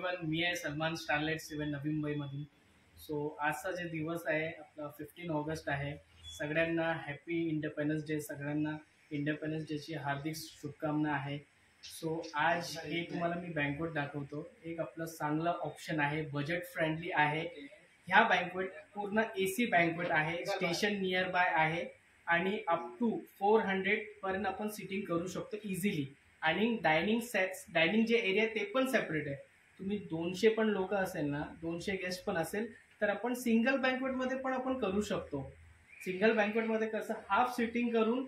Everyone, मी आहे Salman starlight 7 नवी मुंबईमधून. So आजचा जे दिवस आहे आपला 15 ऑगस्ट आहे. सगळ्यांना हॅपी इंडिपेंडन्स डे. सगळ्यांना इंडिपेंडन्स डेची हार्दिक शुभकामना आहे. सो आज हे तुम्हाला मी बँकवेट दाखवतो. एक आपलं चांगलं ऑप्शन आहे, बजेट फ्रेंडली आहे. ह्या बँकवेट पूर्ण AC बँकवेट आहे, स्टेशन नियर बाय आहे आणि अप टू 400 पर्यंत आपण सिटिंग करू शकतो इझिली. आणि डायनिंग जे एरिया ते पण सेपरेट आहे. तुम्ही 200 पण लोक असेल ना, 200 गेस्ट पण असेल तर आपण सिंगल बँकवेटमध्ये पण आपण करू शकतो. सिंगल बँकवेटमध्ये कसं हाफ सिटिंग करून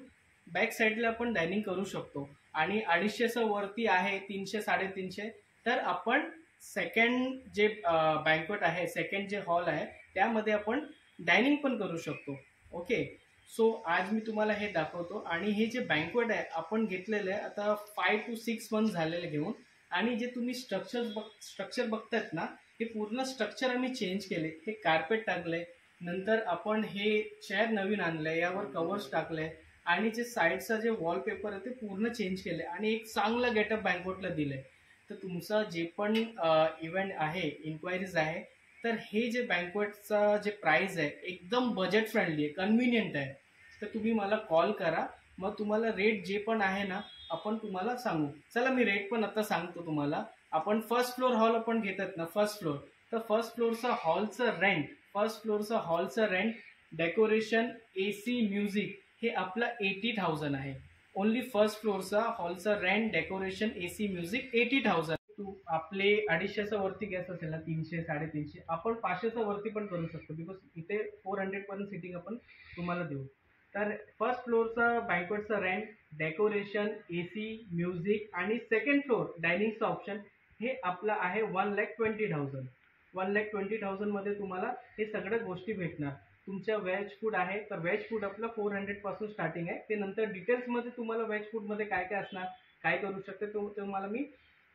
बॅक साईडला आपण डायनिंग करू शकतो. आणि 250 वरती आहे, 300 350, तर आपण सेकंड जे बँकवेट आहे, सेकंड जे हॉल आहे त्यामध्ये आपण डायनिंग पण करू शकतो. ओके, सो आज मी तुम्हाला हे दाखवतो. आणि हे जे बँकवेट आहे आपण घेतलेलं आहे आता 5 to 6 मंथ झालेले घेऊन. आणि जे तुम्ही स्ट्रक्चर बघतायत ना, हे पूर्ण स्ट्रक्चर आम्ही चेंज केले. हे कार्पेट टाकले, नंतर आपण हे चेअर नवीन आणले, यावर कव्हर्स टाकले आणि जे साईडचा जे वॉलपेपर आहे ते पूर्ण चेंज केले आणि एक चांगलं गेटअप बँकवेटला दिलंय. तर तुमचा जे पण इव्हेंट आहे, इन्क्वायरीज आहे, तर हे जे बँकवेटचा जे प्राइस आहे एकदम बजेट फ्रेंडली आहे, कन्व्हिनियंट आहे. तर तुम्ही मला कॉल करा, मग तुम्हाला रेट जे पण आहे ना आपण तुम्हाला सांगू. चला मी रेट पण आता सांगतो तुम्हाला. आपण फर्स्ट फ्लोर हॉल आपण घेतात ना, फर्स्ट फ्लोर, तर फर्स्ट फ्लोरचा हॉलचं रेंट, डेकोरेशन, AC, म्युझिक हे आपलं 80,000 आहे. ओनली फर्स्ट फ्लोरचा हॉलचा रेंट, डेकोरेशन, AC, म्युझिक 80,000. आपले 250 वरती गॅस असेल ना, 300 350, आपण 500 वरती पण करू शकतो. बिकॉज इथे 400 पर्यंत सिटिंग आपण तुम्हाला देऊ. तर फर्स्ट फ्लोरचा बँकवेटचा रेंट, डेकोरेशन, AC, म्युझिक आणि सेकंड फ्लोर डायनिंगचं ऑप्शन हे आपलं आहे 1,20,000. 1,20,000 मध्ये तुम्हाला हे सगळ्या गोष्टी भेटणार. तुमच्या व्हेज फूड आहे तर व्हेज फूड आपलं 400 पासून स्टार्टिंग आहे. ते नंतर डिटेल्समध्ये तुम्हाला व्हेज फूडमध्ये काय काय असणार, काय करू शकते ते तुम्हाला मी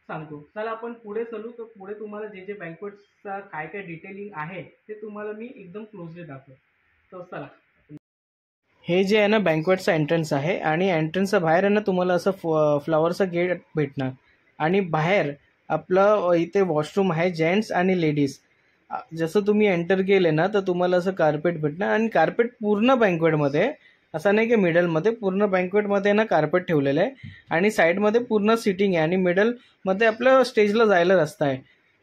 सांगतो. चला आपण पुढे चालू. तर पुढे तुम्हाला जे जे बँकवेटचा काय काय डिटेलिंग आहे ते तुम्हाला मी एकदम क्लोजली दाखवतो. तर चला, हे जे आहे ना बँकवेटचा एंट्रन्स आहे आणि एंट्रन्सच्या बाहेर आहे ना तुम्हाला असं फ्लॉवरचं गेट भेटणार. आणि बाहेर आपलं इथे वॉशरूम आहे जेंट्स आणि लेडीज. जसं तुम्ही एंटर केले ना तर तुम्हाला असं कार्पेट भेटणार. आणि कार्पेट पूर्ण बँकवेटमध्ये, असं नाही की मिडलमध्ये, पूर्ण बँकवेटमध्ये ना कार्पेट ठेवलेलं आहे. आणि साईडमध्ये पूर्ण सिटिंग आहे आणि मिडलमध्ये आपलं स्टेजला जायला रस्ता आहे.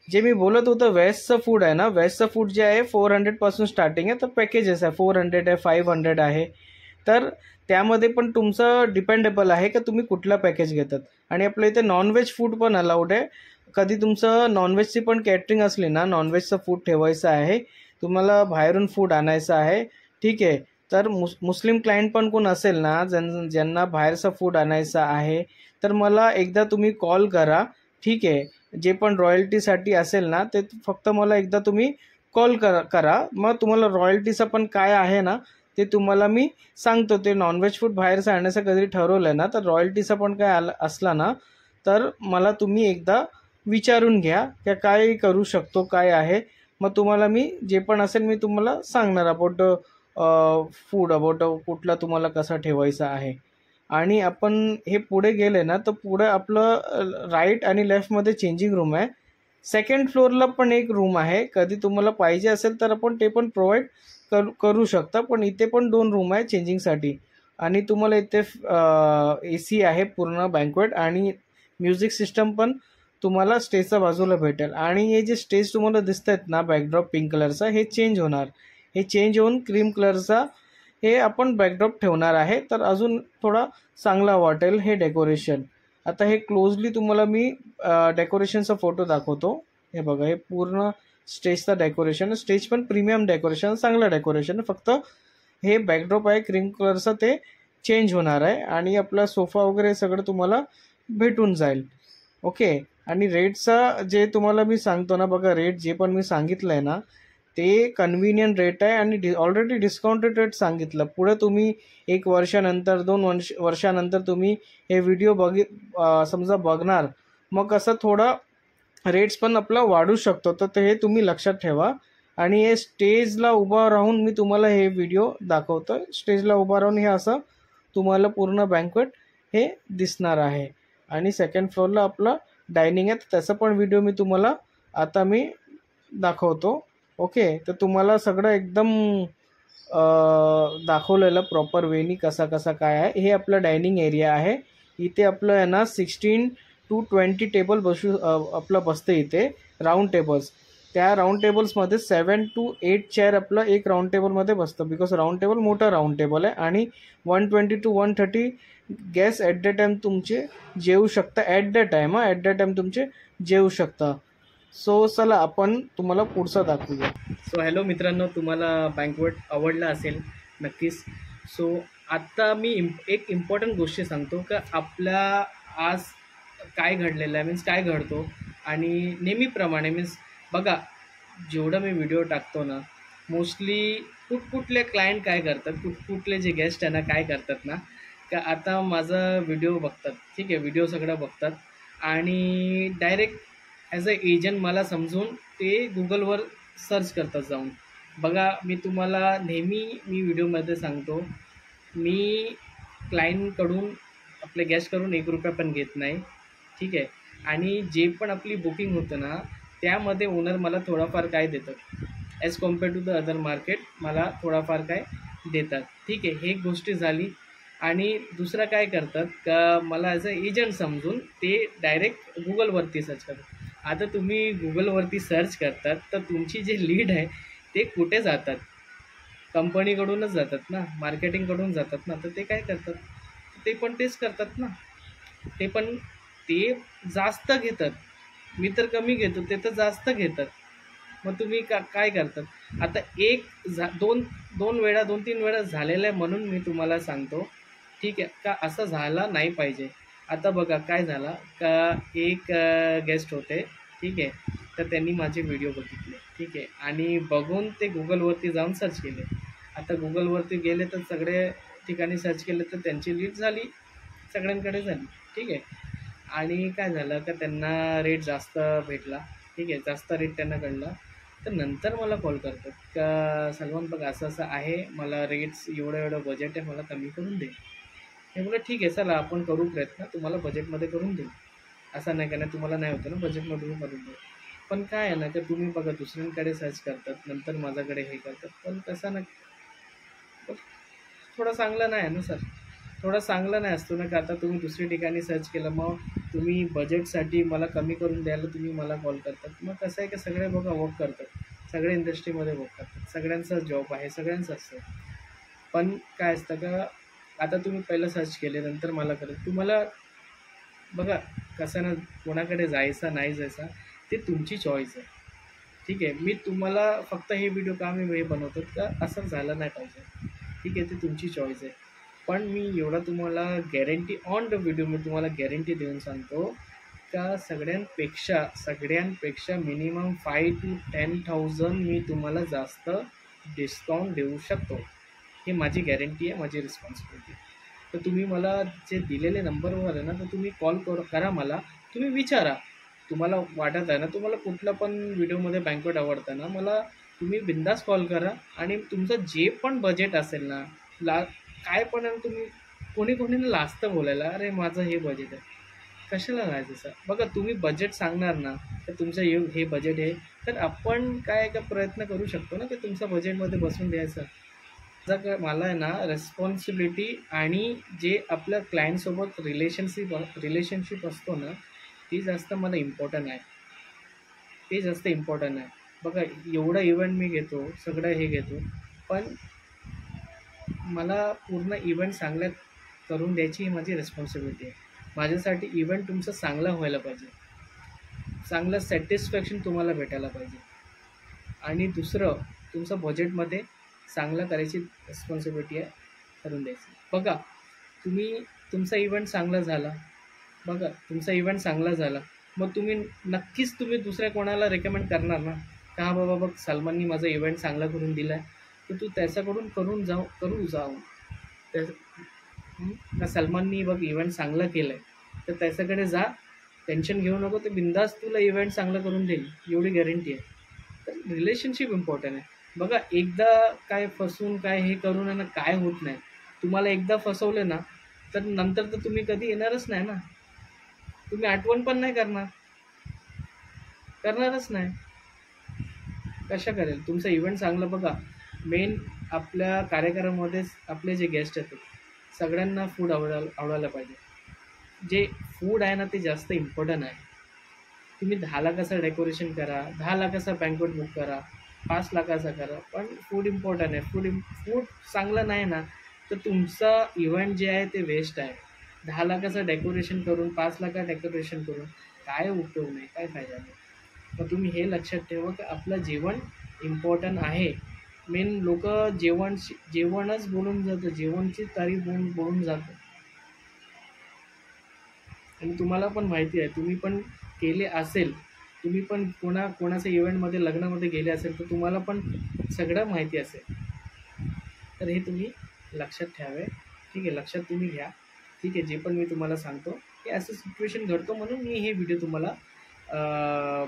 जे मी बोलत होतं वेजचं फूड आहे ना, वेजचं फूड जे आहे 400 पासून स्टार्टिंग आहे. तर पॅकेजेस आहे, 400 आहे, 500 आहे. तर त्यामध्ये पण तुमचं डिपेंडेबल आहे का तुम्ही कुठला पॅकेज घेतात. आणि आपल्या इथे नॉनव्हेज फूड पण अलाउड आहे. कधी तुमचं नॉनव्हेजची पण कॅटरिंग असली ना, नॉनव्हेजचं फूड ठेवायचं आहे, तुम्हाला बाहेरून फूड आणायचं आहे, ठीक आहे, तर मुस्लिम क्लायंट पण कोण असेल ना, ज्यांना बाहेरचं फूड आणायचं आहे, तर मला एकदा तुम्ही कॉल करा, ठीक आहे. जे पण रॉयल्टीसाठी असेल ना ते फक्त मला एकदा तुम्ही कॉल करा. मग तुम्हाला रॉयल्टीचं पण काय आहे ना ते तुम्हाला मी सांगतो. ते नॉनव्हेज फूड बाहेरचं आणण्याचं कधी ठरवलं ना तर रॉयल्टीचा पण काय असला ना तर मला तुम्ही एकदा विचारून घ्या की काय करू शकतो, काय आहे. मग तुम्हाला मी जे पण असेल मी तुम्हाला सांगणार अबाउट फूड, अबाउट कुठला तुम्हाला कसा ठेवायचा आहे. आणि आपण हे पुढे गेले ना तर पुढे आपलं राईट आणि लेफ्टमध्ये चेंजिंग रूम आहे. सेकंड फ्लोअरला पण एक रूम आहे. कधी तुम्हाला पाहिजे असेल तर आपण ते पण प्रोव्हाइड करू शकता. पण इथे पण 2 रूम आहे चेंजिंगसाठी. आणि तुम्हाला इथे AC आहे पूर्ण बँकवेट. आणि म्युझिक सिस्टम पण तुम्हाला स्टेजच्या बाजूला भेटेल. आणि हे जे स्टेज तुम्हाला दिसत आहेत ना बॅकड्रॉप पिंक कलरचा, हे चेंज होणार. हे चेंज होऊन क्रीम कलरचा हे आपण बॅकड्रॉप ठेवणार आहे. तर अजून थोडा चांगला वाटेल हे डेकोरेशन. आता हे क्लोजली तुम्हाला मी डेकोरेशनचा फोटो दाखवतो. हे बघा, हे पूर्ण स्टेजचं डेकोरेशन. स्टेज पण प्रीमियम डेकोरेशन, चांगलं डेकोरेशन. फक्त हे बॅकड्रॉप आहे क्रीम कलरचं, ते चेंज होणार आहे. आणि आपला सोफा वगैरे सगळं तुम्हाला भेटून जाईल. ओके. आणि रेटचा जे तुम्हाला मी सांगतो ना, बघा रेट जे पण मी सांगितलं आहे ना ते कन्व्हिनियंट रेट आहे. आणि ऑलरेडी डिस्काउंटेड रेट सांगितलं. पुढे तुम्ही 1 वर्षानंतर 2 वर्षानंतर तुम्ही हे व्हिडिओ समजा बघणार, मग असं थोडा रेट्स पण आपला वाढू शकतो. तर हे तुम्ही लक्षात ठेवा. आणि हे स्टेजला उभा राहून मी तुम्हाला हे व्हिडिओ दाखवतो. स्टेजला उभा राहून हे असं तुम्हाला पूर्ण बँकवेट हे दिसणार आहे. आणि सेकंड फ्लोअरला आपलं डायनिंग आहे, त्याचा पण व्हिडिओ मी तुम्हाला आता मी दाखवतो. ओके, तर तुम्हाला सगळं एकदम दाखवलेलं प्रॉपर वेनी कसा कसा काय आहे. हे आपलं डायनिंग एरिया आहे. इथे आपलं आहे ना 16 to 20 टेबल आपलं बसते इथे, राऊंड टेबल्स. त्या राऊंड टेबल्समध्ये 7 to 8 चेअर आपलं एक राऊंड टेबलमध्ये बसतं, बिकॉज राऊंड टेबल मोठं राऊंड टेबल आहे. आणि 120 to 130 guest at the time तुमचे जेवू शकता. ॲट द टाईम तुमचे जेवू शकता. सो चला आपण तुम्हाला पुढचं दाखवूया. सो हॅलो मित्रांनो, तुम्हाला बँकवेट आवडला असेल नक्कीच. सो आत्ता मी एक इम्पॉर्टंट गोष्टी सांगतो का आपल्या आज काय घडलेलं आहे, मीन्स काय घडतो. आणि नेहमीप्रमाणे मीन्स बघा, जेवढं मी व्हिडिओ टाकतो ना, मोस्टली कुठले क्लायंट काय करतात, कुठले जे गेस्ट आहे ना काय करतात ना, का आता माझा व्हिडिओ बघतात, ठीक आहे, व्हिडिओ सगळं बघतात आणि डायरेक्ट ॲज अ एजंट मला समजून ते गुगलवर सर्च करतात जाऊन. बघा, मी तुम्हाला नेहमी व्हिडिओमध्ये सांगतो, मी क्लायंटकडून आपल्या गेस्टकडून 1 रुपया पण घेत नाही, ठीक आहे. आणि जे पण आपली बुकिंग होतं ना, त्यामध्ये ओनर मला थोडाफार काय देतात, as compare to the other market मला थोडाफार काय देतात, ठीक आहे. हे गोष्टी झाली. आणि दुसरं काय करतात का मला ॲज अ एजंट समजून ते डायरेक्ट गुगलवरती सर्च करतात. आता तुम्ही गुगलवरती सर्च करतात तर तुमची जे लीड आहे ते कुठे जातात, कंपनीकडूनच जातात ना, मार्केटिंगकडून जातात ना. तर ते काय करतात, ते पण तेच करतात ना, ते जास्त घेतात. मी तर कमी घेतो, ते तर जास्त घेतात. मग तुम्ही काय करतात. आता दोन वेळा 2-3 वेळा झालेलं आहे म्हणून मी तुम्हाला सांगतो, ठीक आहे का, असं झालं नाही पाहिजे. आता बघा काय झालं का, एक गेस्ट होते, ठीक आहे. तर त्यांनी माझे व्हिडिओ बघितले, ठीक आहे, आणि बघून ते गुगलवरती जाऊन सर्च केले. आता गुगलवरती गेले तर सगळे ठिकाणी सर्च केले तर त्यांची लीड झाली, सगळ्यांकडे झाली, ठीक आहे. आणि काय झालं का त्यांना रेट जास्त भेटला, ठीक आहे, जास्त रेट त्यांना कळला. तर नंतर मला कॉल करतात का सलमान बघा असं असं आहे, मला रेट्स एवढं बजेट आहे, मला कमी करून दे. हे बोला ठीक आहे, चला आपण करू प्रयत्न, तुम्हाला बजेटमध्ये करून देऊ. असं नाही का, नाही तुम्हाला नाही होतं ना बजेटमधून करून देऊ. पण काय आहे ना का तुम्ही बघा दुसऱ्यांकडे सर्च करतात, नंतर माझ्याकडे हे करतात. पण तसं ना, थोडं चांगलं नाही आहे ना सर, थोडं चांगलं नाही असतो ना का. आता तुम्ही दुसऱ्या ठिकाणी सर्च केलं, मग तुम्ही बजेटसाठी मला कमी करून द्यायला तुम्ही मला कॉल करतात. मग कसं आहे की सगळे बघा वर्क करतात, सगळे इंडस्ट्रीमध्ये वर्क करतात, सगळ्यांचा जॉब आहे, सगळ्यांचं असतं. पण काय असतं का, आता तुम्ही पहिलं सर्च केले नंतर मला करत, तुम्हाला बघा कसं ना, कोणाकडे जायचं नाही जायचं ते तुमची चॉईस आहे, ठीक आहे. मी तुम्हाला फक्त हे व्हिडिओ का मी हे बनवतो का असं झालं नाही पाहिजे, ठीक आहे, ते तुमची चॉईस आहे. पण मी एवढा तुम्हाला गॅरंटी ऑन द व्हिडिओ मी तुम्हाला गॅरंटी देऊन सांगतो का सगळ्यांपेक्षा मिनिमम 5 to 10,000 मी तुम्हाला जास्त डिस्काउंट देऊ शकतो. ही माझी गॅरंटी आहे, माझी रिस्पॉन्सिबिलिटी. तर तुम्ही मला जे दिलेले नंबरवर आहे ना, तर तुम्ही कॉल करा मला, तुम्ही विचारा. तुम्हाला वाटत आहे ना, तुम्हाला कुठलं पण व्हिडिओमध्ये बँकवेट आवडतं ना, मला तुम्ही बिंदास कॉल करा. आणि तुमचं जे पण बजेट असेल ना, काय पण आहे, तुम्ही कोणी लाजतं बोलायला, अरे माझं हे बजेट आहे, कशाला राहायचं सर. बघा तुम्ही बजेट सांगणार ना, तर तुमचं हे बजेट आहे, तर आपण काय का प्रयत्न करू शकतो ना, की तुमचं बजेटमध्ये बसून द्यायचं. मला आहे ना रिस्पॉन्सिबिलिटी आणि जे आपल्या क्लायंटसोबत रिलेशनशिप असतो ना, ती जास्त मला इम्पॉर्टंट आहे, ते जास्त इम्पॉर्टंट आहे. बघा एवढा इव्हेंट मी घेतो, सगळं हे घेतो, पण मला पूर्ण इव्हेंट चांगल्या करून द्यायची ही माझी रिस्पॉन्सिबिलिटी आहे. माझ्यासाठी इव्हेंट तुमचं चांगला व्हायला पाहिजे, चांगलं सॅटिस्फॅक्शन तुम्हाला भेटायला पाहिजे. आणि दुसरं तुमचं बजेटमध्ये चांगलं करायची रिस्पॉन्सिबिलिटी आहे, करून द्यायची. बघा तुमचा इव्हेंट चांगला झाला, बघा तुमचा इव्हेंट चांगला झाला, मग नक्कीच तुम्ही दुसऱ्या कोणाला रेकमेंड करणार ना, का हा बाबा बघ सलमाननी माझा इव्हेंट चांगला करून दिला आहे, तर तू त्याच्याकडून करू जाऊ का सलमाननी बघ इव्हेंट चांगलं केलं आहे, तर त्याच्याकडे जा, टेन्शन घेऊ नको, ते बिंदास तुला इव्हेंट चांगलं करून देईल, एवढी गॅरंटी आहे. तर रिलेशनशिप इम्पॉर्टंट आहे. बघा एकदा काय फसून काय हे करून आहे ना, काय होत नाही. तुम्हाला एकदा फसवलं ना, तर नंतर तर तुम्ही कधी येणारच नाही ना, तुम्ही आठवण पण नाही करणार. करणारच नाही. कशा करेल? तुमचा इव्हेंट चांगला बघा. मेन आपल्या कार्यक्रमामध्येच आपले जे गेस्ट येतात सगळ्यांना फूड आवडायला पाहिजे. जे फूड आहे ना ते जास्त इम्पॉर्टंट आहे. तुम्ही 10 लाखाचं डेकोरेशन करा, 10 लाखाचा बँक्वेट बुक करा, 5 लाखाचा करा, पण फूड इम्पॉर्टंट आहे. फूड चांगलं नाही ना तर तुमचा इव्हेंट जे आहे ते वेस्ट आहे. 10 लाखाचं डेकोरेशन करून 5 लाखात डेकोरेशन करून काय उपयोग नाही, काय फायदा नाही. मग तुम्ही हे लक्षात ठेवा की आपलं जेवण इम्पॉर्टंट आहे. मेन लोक जेवणच बोलून जातं, जेवणची तारीफ बोलून जातं. आणि तुम्हाला पण माहिती आहे, तुम्ही पण केले असेल, तुम्ही पण कोणाच्या इव्हेंटमध्ये लग्नामध्ये गेले असेल तर तुम्हाला पण सगळं माहिती असेल. तर हे तुम्ही लक्षात ठेवावे. ठीक आहे, लक्षात तुम्ही घ्या. ठीक आहे, जे पण मी तुम्हाला सांगतो हे असं सिच्युएशन घडतो म्हणून मी हे व्हिडिओ तुम्हाला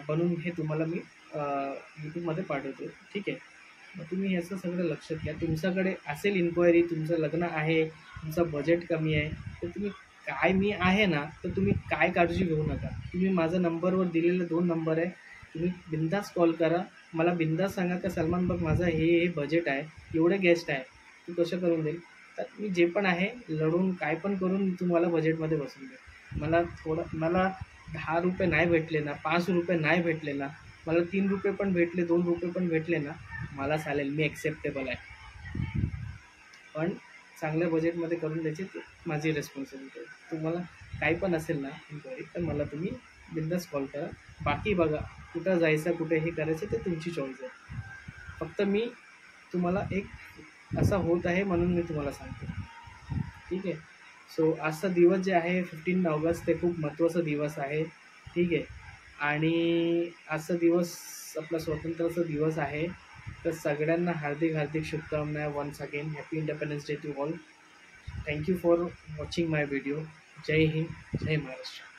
बनवून हे तुम्हाला मी यूट्यूबमध्ये पाठवतो. ठीक आहे, मग तुम्ही ह्याचं सगळं लक्षात घ्या. तुमच्याकडे असेल इन्क्वायरी, तुमचं लग्न आहे, तुमचं बजेट कमी आहे, तर तुम्ही काय मी आहे ना, तर तुम्ही काय काळजी घेऊ नका. तुम्ही माझा नंबरवर दिलेले 2 नंबर आहे, तुम्ही बिनधास्त कॉल करा. मला बिनधास्त सांगा का सलमान बघ माझं हे बजेट आहे, एवढे गेस्ट आहे, तू कसं करून देईल. तर मी जे पण आहे लढून काय पण करून तुम्हाला बजेटमध्ये बसवून देईल. मला ₹10 नाही भेटले ना, ₹5 नाही भेटले ना, मला ₹3 पण भेटले, ₹2 पण भेटले ना, मला चालेल, मी ॲक्सेप्टेबल आहे. पण चांगल्या बजेटमध्ये करून द्यायची ती माझी रिस्पॉन्सिबिलिटी आहे. तुम्हाला काही पण असेल ना इन्क्वायरी तर मला तुम्ही बिनधास्त कॉल करा. बाकी बघा, कुठं जायचं, कुठे हे करायचं ते तुमची चॉईस आहे. फक्त मी तुम्हाला एक असं होत आहे म्हणून मी तुम्हाला सांगतो. ठीक आहे. सो आजचा दिवस जे आहे 15 ऑगस्ट ते खूप महत्त्वाचा दिवस आहे. ठीक आहे. आणि आजचा दिवस आपला स्वातंत्र्याचा दिवस आहे. तर सगळ्यांना हार्दिक हार्दिक शुभकामना. Once again happy independence day to all. Thank you for watching my video. जय हिंद, जय महाराष्ट्र.